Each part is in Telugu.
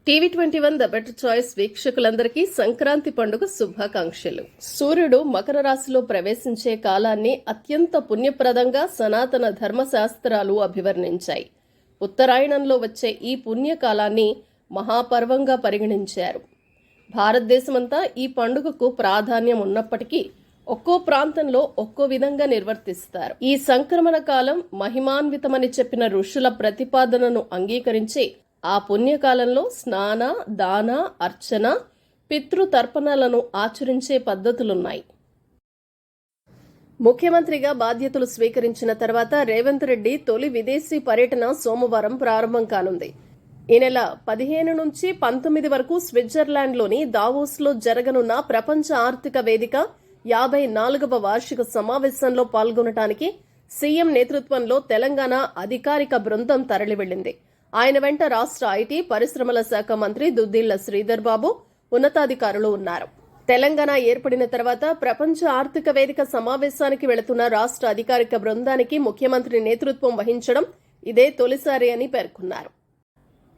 TV21 ద బెటర్ చాయిస్ వీక్షకులందరికీ సంక్రాంతి పండుగ శుభాకాంక్షలు. సూర్యుడు మకర రాశిలో ప్రవేశించే కాలాన్ని అత్యంత పుణ్యప్రదంగా సనాతన ధర్మశాస్త్రాలు అభివర్ణించాయి. ఉత్తరాయణంలో వచ్చే ఈ పుణ్యకాలాన్ని మహాపర్వంగా పరిగణించారు. భారతదేశమంతా ఈ పండుగకు ప్రాధాన్యం ఉన్నప్పటికీ ఒక్కో ప్రాంతంలో ఒక్కో విధంగా నిర్వర్తిస్తారు. ఈ సంక్రమణ కాలం మహిమాన్వితమని చెప్పిన ఋషుల ప్రతిపాదనను అంగీకరించి ఆ పుణ్యకాలంలో స్నాన, దాన, అర్చన, పితృతర్పణలను ఆచరించే పద్ధతులున్నాయి. ముఖ్యమంత్రిగా బాధ్యతలు స్వీకరించిన తర్వాత రేవంత్ రెడ్డి తొలి విదేశీ పర్యటన సోమవారం ప్రారంభం కానుంది. ఈ నెల 15 నుంచి 19 వరకు స్విట్జర్లాండ్లోని దావోస్లో జరగనున్న ప్రపంచ ఆర్థిక వేదిక 54వ వార్షిక సమావేశంలో పాల్గొనడానికి సీఎం నేతృత్వంలో తెలంగాణ అధికారిక బృందం తరలివెళ్లింది. ఆయన వెంట రాష్ట్ర ఐటీ పరిశ్రమల శాఖ మంత్రి దుద్దిళ్ల శ్రీధర్ బాబు, ఉన్నతాధికారులు ఉన్నారు. తెలంగాణ ఏర్పడిన తర్వాత ప్రపంచ ఆర్థిక వేదిక సమావేశానికి వెళుతున్న రాష్ట్ర అధికారిక బృందానికి ముఖ్యమంత్రి నేతృత్వం వహించడం ఇదే తొలిసారి అని పేర్కొన్నారు.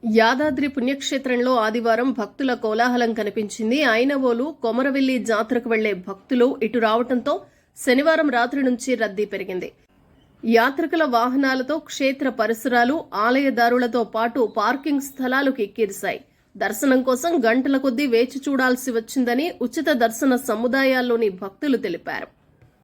యాదాద్రి పుణ్యక్షేత్రంలో ఆదివారం భక్తుల కోలాహలం కనిపించింది. ఐనవోలు, కొమరవెల్లి జాతరకు వెళ్లే భక్తులు ఇటు రావడంతో శనివారం రాత్రి నుంచి రద్దీ పెరిగింది. యాత్రికుల వాహనాలతో క్షేత్ర పరిసరాలు, ఆలయదారులతో పాటు పార్కింగ్ స్థలాలు కిక్కిరిశాయి. దర్శనం కోసం గంటల కొద్దీ వేచి చూడాల్సి వచ్చిందని ఉచిత దర్శన సముదాయాల్లోని భక్తులు తెలిపారు.